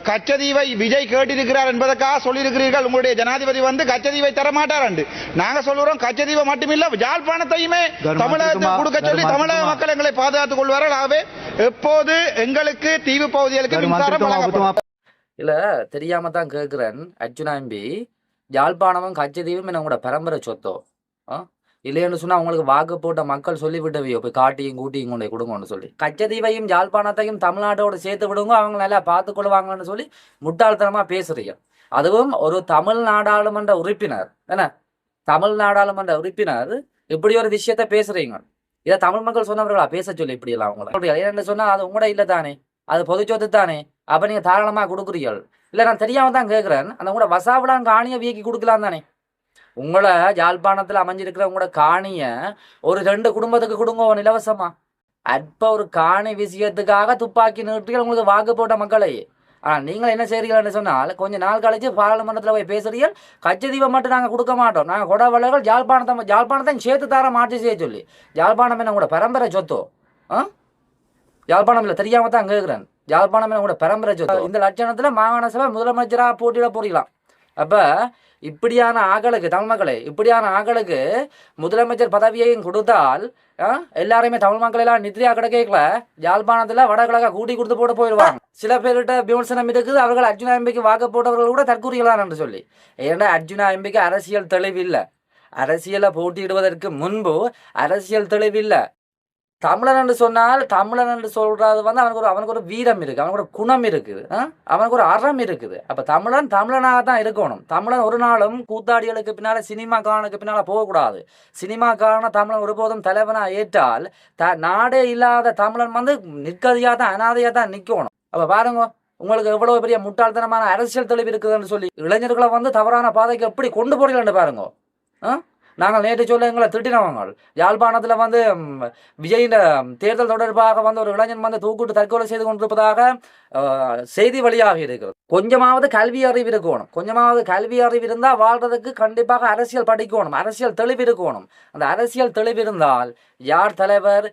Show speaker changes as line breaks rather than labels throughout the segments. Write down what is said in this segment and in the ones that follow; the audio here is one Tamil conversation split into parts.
கச்சதீவை விஜய் கேட்டிருக்கிறார் என்பதற்காக சொல்லியிருக்கிறீர்கள். உங்களுடைய ஜனாதிபதி வந்து கச்சதீவை தரமாட்டார் என்று நாங்க சொல்லுறோம். கச்சதீவை மட்டுமில்ல யாழ்ப்பாணத்தையுமே தமிழகத்துக்கு கொடுக்க சொல்லி தமிழக மக்கள் எங்களை பாதுகாத்துக் கொள்வார்கள். ஆகவே எப்போது எங்களுக்கு தீவு பகுதிகளுக்கு மின்சாரம் வழங்கப்படும்
இல்ல தெரியாம தான் கேட்கிறேன். அர்ஜுனா எம்பி, யாழ்ப்பாணமும் கச்சதீவும் என்னோட பரம்பரை சொத்தோ இல்லைன்னு சொன்னா அவங்களுக்கு வாக்கு போட்ட மக்கள் சொல்லி விட்டவையோ போய் காட்டியும் கூட்டியும் கொண்டு கொடுங்கன்னு சொல்லி கச்சதீவையும் யாழ்ப்பாணத்தையும் தமிழ்நாட்டோட சேர்த்து விடுங்க அவங்க நல்லா பார்த்துக்கொள்வாங்கன்னு சொல்லி முட்டாள்தனமா பேசுறீங்க. அதுவும் ஒரு தமிழ் நாடாளுமன்ற உறுப்பினர் என்ன தமிழ் நாடாளுமன்ற உறுப்பினர் இப்படி ஒரு விஷயத்த பேசுறீங்க. இதை தமிழ் மக்கள் சொன்னவர்களா பேச சொல்லி இப்படி எல்லாம் அவங்கள ஏன்னு சொன்னா அது உங்களோட இல்லை தானே, அது பொது சொத்து தானே. அப்ப நீங்க தாராளமா கொடுக்குறீர்கள். இல்ல நான் தெரியாம தான் கேட்கிறேன். அந்த கூட வசாவிலான் காணியை வீக்கி கொடுக்கலாம் தானே. உங்களை யாழ்ப்பாணத்துல அமைஞ்சிருக்கிற உங்களோட காணிய ஒரு 2 குடும்பத்துக்கு கொடுங்க இலவசமா. அற்ப ஒரு காணி விஷயத்துக்காக துப்பாக்கி நிறுத்திகள் உங்களுக்கு வாக்கு போட்ட மக்களையே. ஆனா நீங்கள் என்ன செய்றீங்கன்னு சொன்னால் கொஞ்ச நாள் கழிச்சு பாராளுமன்றத்தில் போய் பேசுறீர்கள். கச்சதீவை மட்டும் நாங்க கொடுக்க மாட்டோம், நாங்க கொடவளர்கள் யாழ்ப்பாணத்தை சேர்த்து தர மாற்றி செய்ய சொல்லி. யாழ்ப்பாணம் என்ன கூட பரம்பரை சொத்தோ யாழ்ப்பாணம் இல்லை தெரியாம தான் கேட்கிறேன். யாழ்ப்பாணம் என்ன கூட பரம்பரை சொத்தோ. இந்த லட்சணத்துல மாகாண சபை முதலமைச்சராக போட்டியிட போறீங்களாம். அப்ப இப்படியான ஆக்களுக்கு தமிழ் மக்களே இப்படியான ஆக்களுக்கு முதலமைச்சர் பதவியையும் கொடுத்தால் எல்லாருமே தமிழ் மக்கள் எல்லாம் நித்ரியா கிடைக்கல யாழ்ப்பாணத்துல வடகிழக்கா கூட்டி கொடுத்து போட்டு போயிடுவாங்க. சில பேர்கிட்ட விமர்சனம் இருக்குது, அவர்கள் அர்ஜுனா எம்பிக்கு வாக்கு போட்டவர்கள் கூட தற்கூறிகளான் என்று சொல்லி. ஏன்னா அர்ஜுனா எம்பிக்கு அரசியல் தெளிவில்லை. அரசியலை போட்டியிடுவதற்கு முன்பு அரசியல் தெளிவில்லை. தமிழன் என்று சொன்னால் தமிழன் என்று சொல்றது வந்து அவனுக்கு ஒரு வீரம் இருக்கு, அவனுக்கு ஒரு குணம் இருக்குது, அவனுக்கு ஒரு அறம் இருக்குது. அப்ப தமிழனாக தான் இருக்கணும். தமிழன் ஒரு நாளும் கூத்தாடிகளுக்கு பின்னால சினிமாக்காரனுக்கு பின்னால போகக்கூடாது. சினிமாக்காரன தமிழன் ஒருபோதும் தலைவனா ஏற்றால் நாடே இல்லாத தமிழன் வந்து நிற்கதியா தான் அனாதையா தான் நிக்கணும். அப்ப பாருங்க உங்களுக்கு எவ்வளவு பெரிய முட்டாள்தனமான அரசியல் தெளிவு இருக்குதுன்னு சொல்லி இளைஞர்களை வந்து தவறான பாதைக்கு எப்படி கொண்டு போறீங்கன்னு பாருங்க. நாங்கள் நேற்று சொல்ல எங்களை திட்டினவங்க யாழ்ப்பாணத்தில் வந்து விஜயின் தேர்தல் தொடர்பாக வந்து ஒரு இளைஞன் வந்து தூக்கிட்டு தற்கொலை செய்து கொண்டிருப்பதாக செய்தி வழியாக இருக்கிறது. கொஞ்சமாவது கல்வி அறிவு இருக்கணும். கொஞ்சமாவது கல்வி அறிவு இருந்தால் வாழ்றதுக்கு கண்டிப்பாக அரசியல் படிக்கணும், அரசியல் தெளிவு இருக்கணும். அந்த அரசியல் தெளிவு இருந்தால் யார் தலைவர்,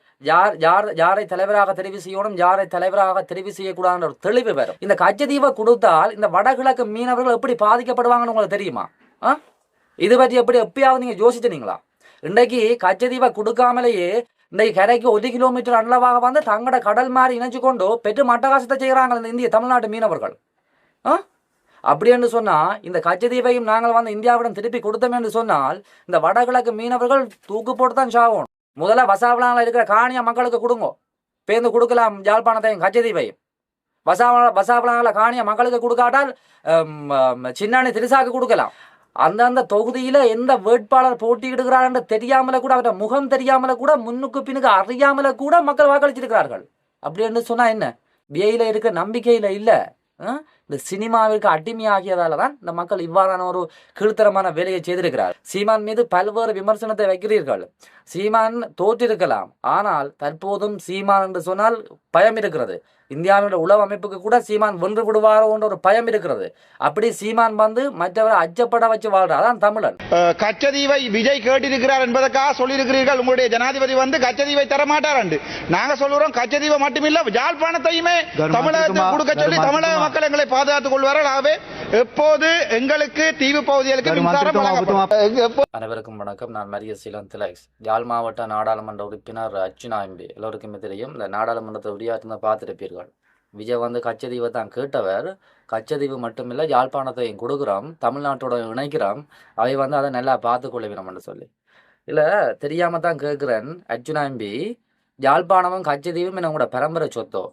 யாரை தலைவராக தெரிவு செய்யணும், யாரை தலைவராக தெரிவு செய்யக்கூடாதுன்ற ஒரு தெளிவு வரும். இந்த கச்சதீவை கொடுத்தால் இந்த வடகிழக்கு மீனவர்கள் எப்படி பாதிக்கப்படுவாங்கன்னு உங்களுக்கு தெரியுமா? இது பற்றி எப்பயாவது நீங்க யோசிச்சுனீங்களா? இன்றைக்கு கச்சதீவை கொடுக்காமலேயே இன்றைக்கு கரைக்கு 1 கிலோமீட்டர் அளவாக வந்து தங்கட கடல் மாதிரி இணைச்சு கொண்டு பெற்று மட்டகாசத்தை செய்கிறாங்க இந்த இந்திய தமிழ்நாட்டு மீனவர்கள். அப்படி என்று சொன்னா இந்த கச்சதீவையும் நாங்கள் வந்து இந்தியாவிடம் திருப்பி கொடுத்தோம் என்று சொன்னால் இந்த வடகிழக்கு மீனவர்கள் தூக்கு போட்டு தான் சாகணும். முதல்ல வசாவளால இருக்கிற காணியா மக்களுக்கு கொடுங்க, பேருந்து கொடுக்கலாம். யாழ்ப்பாணத்தையும் கச்சதீவையும் வசாவளால காணியா மக்களுக்கு கொடுக்காட்டால் சின்னானி திரிசாக்கு கொடுக்கலாம். அந்தந்த தொகுதியில எந்த வேட்பாளர் போட்டியிடுகிறார் என்று தெரியாமல கூட, அவருடைய முகம் தெரியாமல கூட, முன்னுக்கு பின்னுக்கு அறியாமல கூட மக்கள் வாக்களிச்சிருக்கிறார்கள். அப்படி என்று சொன்னா என்ன? வியையில இருக்க நம்பிக்கையில இல்ல, இந்த சினிமாவிற்கு அடிமையாகியதால தான் இந்த மக்கள் இவ்வாறான ஒரு கீழ்த்தரமான வேலையை செய்திருக்கிறார். சீமான் மீது பல்வேறு விமர்சனத்தை வைக்கிறீர்கள். சீமான் தோற்றிருக்கலாம், ஆனால் தற்போதும் சீமான் என்று சொன்னால் பயம் இருக்கிறது. இந்தியாவினுடைய உளவு அமைப்புக்கு கூட சீமான் வென்று விடுவாரோ என்ற ஒரு பயம் இருக்கிறது. அப்படி சீமான் வந்து மற்றவரை அச்சப்பட வச்சு வாழ்றார். அதான் தமிழன்.
கச்சதீவை விஜய் கேட்டிருக்கிறார் என்பதற்காக சொல்லியிருக்கிறீர்கள். உங்களுடைய ஜனாதிபதி வந்து கச்சதீவை தரமாட்டார் என்று நாங்க சொல்லுறோம். கச்சதீவை மட்டுமில்ல யாழ்ப்பாணத்தையுமே தமிழகத்துக்கு கொடுக்க சொல்லி தமிழக மக்கள் எங்களை பாதுகாத்துக் கொள்வார்கள். ஆகவே எப்போது எங்களுக்கு தீவு பகுதிகளுக்கு மின்சாரம் வழங்கப்படும்.
அனைவருக்கும் வணக்கம். நான் மரிய சீலன் திலக்ஸ், யாழ் மாவட்ட நாடாளுமன்ற உறுப்பினர் அர்ஜுனா எம்பி. எல்லோருக்குமே தெரியும், இந்த நாடாளுமன்றத்தை உரையாற்றின பார்த்திருப்பீர்கள். விஜய் வந்து கச்சதீவை தான் கேட்டவர். கச்சதீவு மட்டுமில்லை யாழ்ப்பாணத்தையும் கொடுக்குறோம், தமிழ்நாட்டோட இணைக்கிறோம், அவை வந்து அதை நல்லா பார்த்துக்கொள்ளவினோம்னு சொல்லி. இல்லை தெரியாம தான் கேட்குறேன். அர்ஜுனா எம்பி, யாழ்ப்பாணமும் கச்சதீவும் என்னோட பரம்பரை சொத்தோ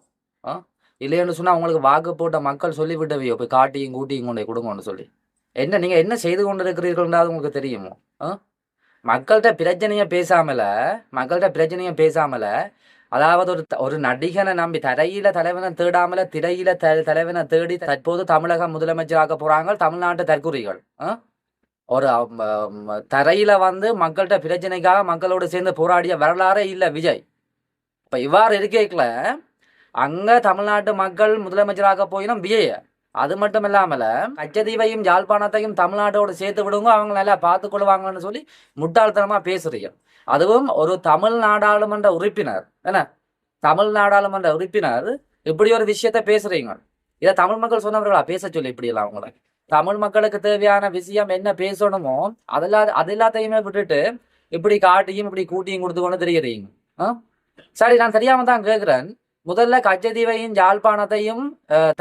இல்லைன்னு சொன்னா அவங்களுக்கு வாக்கு போட்ட மக்கள் சொல்லி விட்டவையோ போய் காட்டியும் கூட்டியும் கொண்டு கொடுங்கன்னு சொல்லி. என்ன நீங்க என்ன செய்து கொண்டு இருக்கிறீர்கள்ன்றது உங்களுக்கு தெரியுமோ? மக்கள்கிட்ட பிரச்சனையை பேசாமல அதாவது ஒரு நடிகனை நம்பி தரையில தலைவனை தேடாமல திரையில தலைவனை தேடி தற்போது தமிழக முதலமைச்சராக போறாங்க தமிழ்நாட்டு தற்கொலைகள். ஒரு தரையில வந்து மக்கள்கிட்ட பிரச்சனைக்காக மக்களோடு சேர்ந்து போராடிய வரலாறே இல்லை விஜய். இப்ப இவ்வாறு இருக்கேக்கல அங்க தமிழ்நாட்டு மக்கள் முதலமைச்சராக போயினும் விஜய். அது மட்டும் இல்லாமல கச்சதீவையும் யாழ்ப்பாணத்தையும் தமிழ்நாட்டோடு சேர்த்து விடுங்க, அவங்க நல்லா பார்த்து கொள்வாங்கன்னு சொல்லி முட்டாள்தனமா பேசுறீங்க. அதுவும் ஒரு தமிழ் நாடாளுமன்ற உறுப்பினர் இப்படி ஒரு விஷயத்த பேசுறீங்க. இதை தமிழ் மக்கள் சொன்னவர்களா பேச சொல்லி இப்படி எல்லாம் அவங்கள தமிழ் மக்களுக்கு தேவையான விஷயம் என்ன பேசணுமோ அது எல்லாத்தையுமே விட்டுட்டு இப்படி காட்டியும் இப்படி கூட்டியும் கொடுத்து கொண்டு தெரியுறீங்க. சரி, நான் தெரியாம தான் கேட்கிறேன். முதல்ல கச்சதீவையும் யாழ்ப்பாணத்தையும்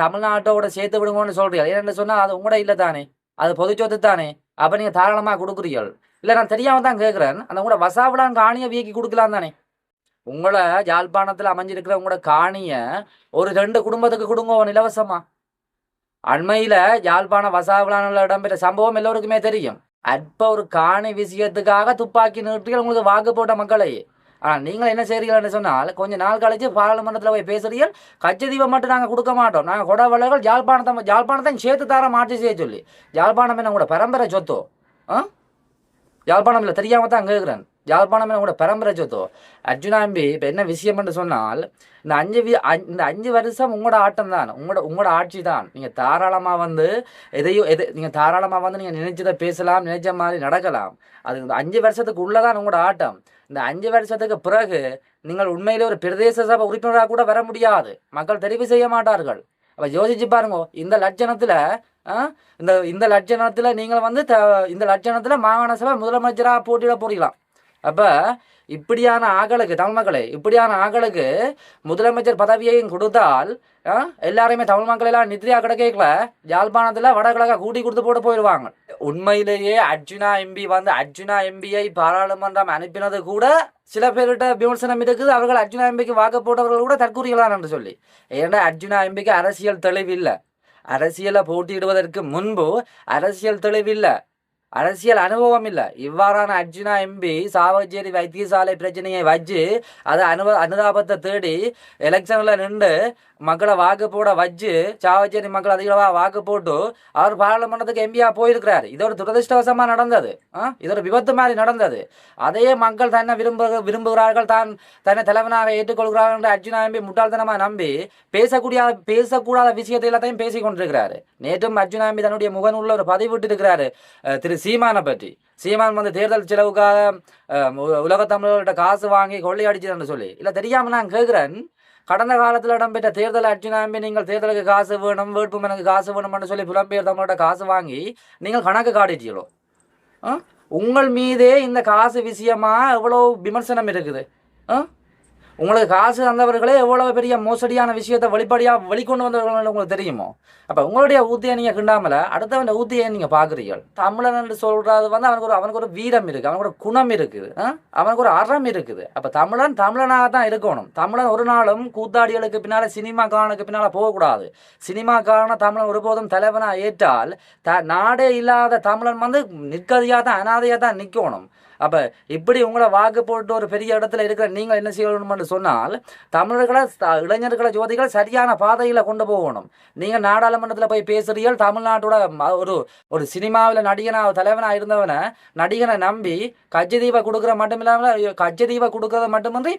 தமிழ்நாட்டோட சேர்த்து விடுங்கன்னு சொல்றீங்க. ஏன்னு சொன்னா அது உங்களோட இல்லை தானே, அது பொது சொத்து தானே. அப்ப நீங்க தாராளமா கொடுக்குறீர்கள். இல்ல, நான் தெரியாம தான் கேட்கிறேன். அந்த உங்களோட வசாவிடான் காணியை வீக்கி கொடுக்கலாம் தானே. உங்களை யாழ்ப்பாணத்துல அமைஞ்சிருக்கிற உங்களோட காணிய ஒரு 2 குடும்பத்துக்கு கொடுங்க இலவசமா. அண்மையில யாழ்ப்பாண வசாவிடான இடம்பெற்ற சம்பவம் எல்லோருக்குமே தெரியும். அற்ப ஒரு காணி விஷயத்துக்காக துப்பாக்கி நிறுத்தி உங்களுக்கு வாக்கு போட்ட மக்களை. ஆனா நீங்கள் என்ன செய்றீங்கன்னு சொன்னால், கொஞ்ச நாள் கழிச்சு பாராளுமன்றத்தில் போய் பேசுறீர்கள், கச்சதீவை மட்டும் நாங்கள் கொடுக்க மாட்டோம், நாங்கள் கொடவள்ளர்கள் யாழ்ப்பாணத்தையும் சேர்த்து தர மாற்றி செய்ய சொல்லி. யாழ்ப்பாணம் என்ன கூட பரம்பரை சொத்தோ? யாழ்ப்பாணம் இல்லை, தெரியாம தான் கேட்குறேன். யாழ்ப்பாணம் என்ன கூட பரம்பரை சொத்தோ? அர்ஜுனா எம்பி இப்போ என்ன விஷயம்னு சொன்னால், இந்த 5 வருஷம் உங்களோட ஆட்டம் தான், உங்களோட ஆட்சி தான். நீங்கள் தாராளமாக வந்து நீங்கள் தாராளமாக வந்து நீங்கள் நினைச்சதை பேசலாம், நினைச்ச மாதிரி நடக்கலாம். அது இந்த 5 வருஷத்துக்கு உள்ளதான் உங்களோட ஆட்டம். இந்த 5 வருஷத்துக்கு பிறகு நீங்கள் உண்மையிலே ஒரு பிரதேச சபை உறுப்பினராக கூட வர முடியாது, மக்கள் தெரிவு செய்ய மாட்டார்கள். அப்போ யோசிச்சு பாருங்க, இந்த லட்சணத்தில் நீங்கள் வந்து இந்த லட்சணத்தில் மாகாண சபை முதலமைச்சராக போட்டியிட போறீங்களாம். அப்போ இப்படியான ஆக்களுக்கு, தமிழ் மக்களே, இப்படியான ஆக்களுக்கு முதலமைச்சர் பதவியையும் கொடுத்தால் எல்லாருமே தமிழ் மக்கள் எல்லாம் நித்ரியா கிடைக்கல யாழ்ப்பாணத்தில் வடகிழக்கா கூட்டி கொடுத்து போட்டு போயிடுவாங்க. உண்மையிலேயே அர்ஜுனா எம்பியை பாராளுமன்றம் அனுப்பினது கூட சில பேர்கிட்ட விமர்சனம் இருக்குது. அவர்கள் அர்ஜுனா எம்பிக்கு வாக்கு போட்டவர்கள் கூட தற்கூறிகளான் என்று சொல்லி. ஏன்னா அர்ஜுனா எம்பிக்கு அரசியல் தெளிவில்லை. அரசியலை போட்டியிடுவதற்கு முன்பு அரசியல் தெளிவில்லை, அரசியல் அனுபவம் இல்லை. இவ்வாறான அர்ஜுனா எம்பி சாவகச்சேரி வைத்தியசாலை பிரச்சனையை வச்சு அதை அனுதாபத்தை தேடி எலெக்ஷனில் நின்று மக்களை வாக்கு போட வச்சு சாவகச்சேரி மக்கள் அதிகமாக வாக்கு போட்டு அவர் பாராளுமன்றத்துக்கு எம்பியா போயிருக்கிறார். இது ஒரு துரதிருஷ்டவசமாக நடந்தது, இது ஒரு விபத்து மாதிரி நடந்தது. அதையே மக்கள் தன்னை விரும்புகிறார்கள், தன்னை தலைவனாக ஏற்றுக்கொள்கிறார்கள் என்று அர்ஜுனா எம்பி முட்டாள்தனமாக நம்பி பேசக்கூடாத விஷயத்தை எல்லாத்தையும் பேசி கொண்டிருக்கிறாரு. நேற்றும் அர்ஜுனா எம்பி தன்னுடைய முகநூலில் ஒரு பதிவிட்டு இருக்கிறாரு திரு சீமானை பற்றி. சீமான் வந்து தேர்தல் செலவுக்காக உலகத்தமிழர்கிட்ட காசு வாங்கி கொள்ளையடிச்சதுன்னு சொல்லி. இல்லை, தெரியாமல் நான் கேட்குறேன், கடந்த காலத்தில் இடம்பெற்ற தேர்தல் அர்ஜுனா எம்பி நீங்கள் தேர்தலுக்கு காசு வேணும், வேட்புமனுக்கு காசு வேணும்னு சொல்லி புலம்பெயர் தமிழர்கிட்ட காசு வாங்கி நீங்கள் கணக்கு காட்டிட்டீங்களோ? உங்கள் மீதே இந்த காசு விஷயமா எவ்வளோ விமர்சனம் இருக்குது. உங்களுக்கு காசு தந்தவர்களே எவ்வளவு பெரிய மோசடியான விஷயத்தை வெளிக்கொண்டு வந்தவர்கள் உங்களுக்கு தெரியுமோ? அப்போ உங்களுடைய ஊத்தியை நீங்கள் கிண்டாமல அடுத்தவன் ஊத்தியை நீங்கள் பார்க்குறீர்கள். தமிழன் என்று சொல்றது வந்து அவனுக்கு ஒரு வீரம் இருக்குது, அவனுக்கு ஒரு குணம் இருக்குது, அவனுக்கு ஒரு அறம் இருக்குது. அப்போ தமிழனாக தான் இருக்கணும். தமிழன் ஒரு நாளும் கூத்தாடிகளுக்கு பின்னால் சினிமாக்காரனுக்கு பின்னால் போகக்கூடாது. சினிமாக்காரனை தமிழன் ஒருபோதும் தலைவனாக ஏற்றால் நாடே இல்லாத தமிழன் வந்து நிற்கதியாக தான், அனாதையாக தான் நிற்கணும். அப்போ இப்படி உங்களை வாக்கு போட்டு ஒரு பெரிய இடத்துல இருக்கிற நீங்கள் என்ன செய்யணும்னு சொன்னால், இளைஞர்களை ஜோதிகள் சரியான பாதையில் கொண்டு போகணும். நீங்கள் நாடாளுமன்றத்தில் போய் பேசுறீர்கள், தமிழ்நாட்டோட ஒரு சினிமாவில் தலைவனாக இருந்தவனை நடிகனை நம்பி கச்சதீவை கொடுக்குற மட்டும் இல்லாமல் கச்சதீவை கொடுக்கறது மட்டுமின்றி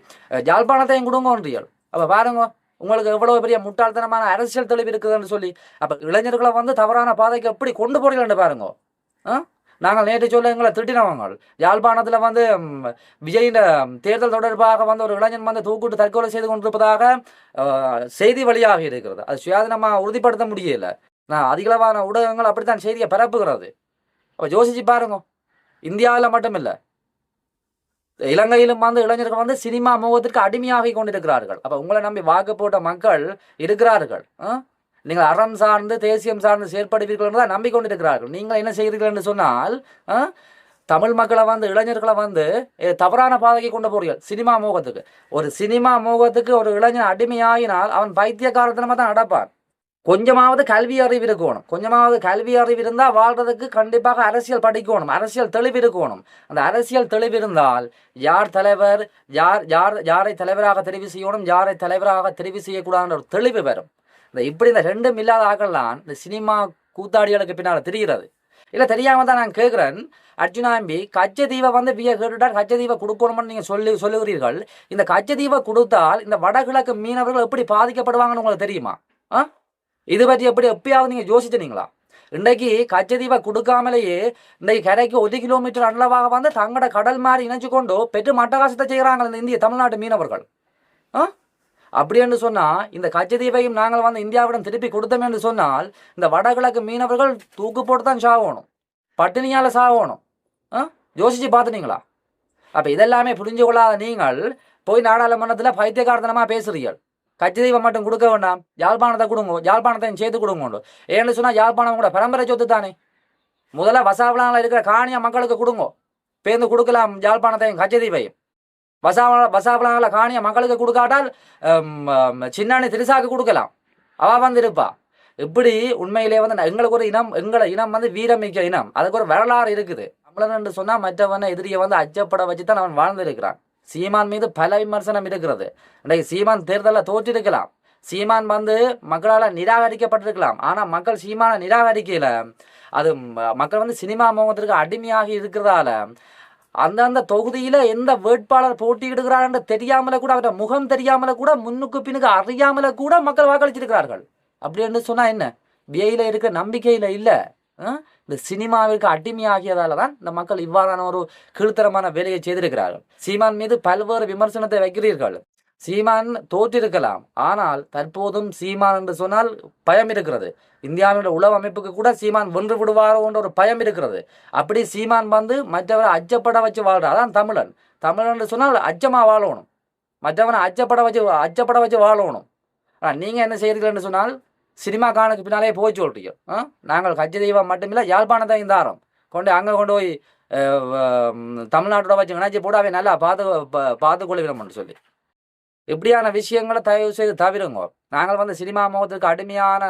யாழ்ப்பாணத்தையும் கொடுங்கன்றீர்கள். அப்போ பாருங்க, உங்களுக்கு எவ்வளவு பெரிய முட்டாள்தனமான அரசியல் தெளிவு இருக்குதுன்னு சொல்லி. அப்போ இளைஞர்களை வந்து தவறான பாதைக்கு எப்படி கொண்டு போறீங்கன்னு பாருங்க. நாங்கள் நேற்று சொல்ல எங்களை திட்டினவங்க. யாழ்ப்பாணத்தில் வந்து விஜயின் தேர்தல் தொடர்பாக வந்து ஒரு இளைஞன் வந்து தூக்கிட்டு தற்கொலை செய்து கொண்டிருப்பதாக செய்தி வழியாக இருக்கிறது. அது சுயாதீனமாக உறுதிப்படுத்த முடியல. அதிகளவான ஊடகங்கள் அப்படித்தான் செய்தியை பரப்புகிறது. அப்போ யோசிச்சு பாருங்க, இந்தியாவில் மட்டுமில்லை, இலங்கையிலும் வந்து இளைஞர்கள் வந்து சினிமா முகத்திற்கு அடிமையாகி கொண்டிருக்கிறார்கள். அப்போ உங்களை நம்பி வாக்கு போட்ட மக்கள் இருக்கிறார்கள். நீங்கள் அறம் சார்ந்து தேசியம் சார்ந்து செயற்படுவீர்கள் என்று தான் நம்பிக்கொண்டிருக்கிறார்கள். நீங்கள் என்ன செய்கிறீர்கள் என்று சொன்னால், தமிழ் மக்களை வந்து இளைஞர்களை வந்து தவறான பாதைக்கு கொண்டு போறீர்கள். சினிமா மோகத்துக்கு ஒரு இளைஞன் அடிமையாகினால் அவன் பைத்தியக்காரத்தனமாக தான் நடப்பான். கொஞ்சமாவது கல்வி அறிவு இருக்கணும். கொஞ்சமாவது கல்வி அறிவு இருந்தால் வாழ்றதுக்கு கண்டிப்பாக அரசியல் படிக்கணும், அரசியல் தெளிவு இருக்கணும். அந்த அரசியல் தெளிவு இருந்தால் யார் தலைவர், யாரை தலைவராக தெரிவு செய்யணும், யாரை தலைவராக தெரிவு செய்யக்கூடாதுன்ற ஒரு தெளிவு வரும். இப்படி இந்த 2 இல்லாத ஆக்கள்லாம் இந்த சினிமா கூத்தாடிகளுக்கு பின்னால் தெரிகிறது. இல்லை, தெரியாம தான் நான் கேட்குறேன். அர்ஜுனா எம்பி கச்சதீவை வந்து கேட்டுட்டார், கச்சதீவை கொடுக்கணும்னு நீங்கள் சொல்லுகிறீர்கள். இந்த கச்சதீவை கொடுத்தால் இந்த வடகிழக்கு மீனவர்கள் எப்படி பாதிக்கப்படுவாங்கன்னு உங்களுக்கு தெரியுமா? இது பற்றி எப்பயாவது நீங்கள் யோசிச்சுனீங்களா? இன்றைக்கு கச்சதீவை கொடுக்காமலேயே இன்றைக்கு கரைக்கு 1 கிலோமீட்டர் அளவாக வந்து தங்களோட கடல் மாதிரி இணைச்சு கொண்டு பெற்று மட்டகாசத்தை செய்கிறாங்க இந்த இந்திய தமிழ்நாட்டு மீனவர்கள். அப்படி என்று சொன்னால் இந்த கச்சதீவையும் நாங்கள் வந்து இந்தியாவிடம் திருப்பி கொடுத்தோம் என்று சொன்னால் இந்த வடகிழக்கு மீனவர்கள் தூக்கு போட்டு தான் சாகணும், பட்டினியால் சாகணும். யோசிச்சு பார்த்துனீங்களா? அப்போ இதெல்லாமே புரிஞ்சு கொள்ளாத நீங்கள் போய் நாடாளுமன்றத்தில் பைத்தியகாரத்தனமாக பேசுறீர்கள். கச்சதீவை மட்டும் கொடுக்க வேண்டாம், யாழ்ப்பாணத்தை கொடுங்க, யாழ்ப்பாணத்தையும் சேர்த்து கொடுங்க. ஏன்னு சொன்னால் யாழ்ப்பாணம் கூட பரம்பரை சொத்து தானே. முதல்ல வசாவளாவில் இருக்கிற காணிய மக்களுக்கு கொடுங்க, பேருந்து கொடுக்கலாம் யாழ்ப்பாணத்தையும் கச்சதீவையும். வசாவளாவில் காணிய மக்களுக்கு கொடுக்காட்டால் சின்னானி திரிசாக்கு கொடுக்கலாம், அவள் வந்து இருப்பா. இப்படி உண்மையிலே வந்து எங்களுக்கு ஒரு இனம், எங்களை இனம் வந்து வீரமிக்க இனம், அதுக்கு ஒரு வரலாறு இருக்குது. தமிழன் என்று சொன்னால் மற்றவனை எதிரியை வந்து அச்சப்பட வச்சு தான் அவன் வாழ்ந்திருக்கிறான். சீமான் மீது பல விமர்சனம் இருக்கிறது. இன்றைக்கு சீமான் தேர்தலில் தோற்றிருக்கலாம், சீமான் வந்து மக்களால் நிராகரிக்கப்பட்டிருக்கலாம். ஆனால் மக்கள் சீமானை நிராகரிக்கல. அது மக்கள் வந்து சினிமா மோகத்திற்கு அடிமையாகி இருக்கிறதால அந்தந்த தொகுதியில் எந்த வேட்பாளர் போட்டியிடுகிறார் என்று தெரியாமல கூட, அவர முகம் தெரியாமல கூட, முன்னுக்கு பின்னுக்கு அறியாமல கூட மக்கள் வாக்களிச்சிருக்கிறார்கள். அப்படி என்று சொன்னால் என்ன, வியையில் இருக்க நம்பிக்கையில் இல்லை, இந்த சினிமாவிற்கு அடிமையாகியதால தான் இந்த மக்கள் இவ்வாறான ஒரு கீழ்த்தரமான வேலையை செய்திருக்கிறார்கள். சீமான் மீது பல்வேறு விமர்சனத்தை வைக்கிறீர்கள். சீமான் தோற்றிருக்கலாம், ஆனால் தற்போதும் சீமான் என்று சொன்னால் பயம் இருக்கிறது. இந்தியாவினுடைய உளவு அமைப்புக்கு கூட சீமான் வென்று விடுவாரோ என்ற ஒரு பயம் இருக்கிறது. அப்படி சீமான் வந்து மற்றவரை அச்சப்பட வச்சு வாழ்றார். அதான் தமிழன். தமிழன் என்று சொன்னால் அச்சமாக வாழணும், மற்றவனை அச்சப்பட வச்சு வாழணும். ஆனால் நீங்கள் என்ன செய்கிறீர்கள்னு சொன்னால் சினிமா காணுக்கு பின்னாலே போய் சொல்றீங்க. நாங்கள் கச்சதீவம் மட்டுமில்லை, யாழ்ப்பாணத்தை இந்தாரம் அங்கே கொண்டு போய் தமிழ்நாட்டோட வச்சு நினைச்சு போட்டு அவை நல்லா பார்த்து கொள்கிறோம்னு சொல்லி இப்படியான விஷயங்களை தயவு செய்து தவிருங்க. நாங்கள் வந்து சினிமா முகத்துக்கு அடிமையான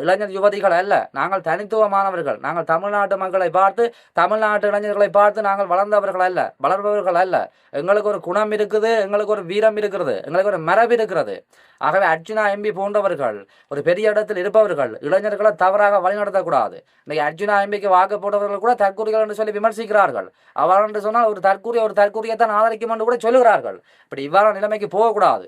இளைஞர் யுவதிகள் அல்ல, நாங்கள் தனித்துவமானவர்கள். நாங்கள் தமிழ்நாட்டு மக்களை பார்த்து, தமிழ்நாட்டு இளைஞர்களை பார்த்து நாங்கள் வளர்ந்தவர்கள் அல்ல, வளர்பவர்கள் அல்ல. எங்களுக்கு ஒரு குணம் இருக்குது, எங்களுக்கு ஒரு வீரம் இருக்கிறது, எங்களுக்கு ஒரு மரபு இருக்கிறது. ஆகவே அர்ஜுனா எம்பி போன்றவர்கள் ஒரு பெரிய இடத்தில் இருப்பவர்கள் இளைஞர்களை தவறாக வழிநடத்தக்கூடாது. இன்னைக்கு அர்ஜுனா எம்பிக்கு வாக்கு போட்டவர்கள் கூட தற்கூறிகள் என்று சொல்லி விமர்சிக்கிறார்கள். அவ்வாறு என்று சொன்னால் ஒரு தற்கூரியத்தான் ஆதரிக்கும் என்று கூட சொல்லுகிறார்கள். இப்படி இவ்வாறான நிலைமைக்கு போகக்கூடாது.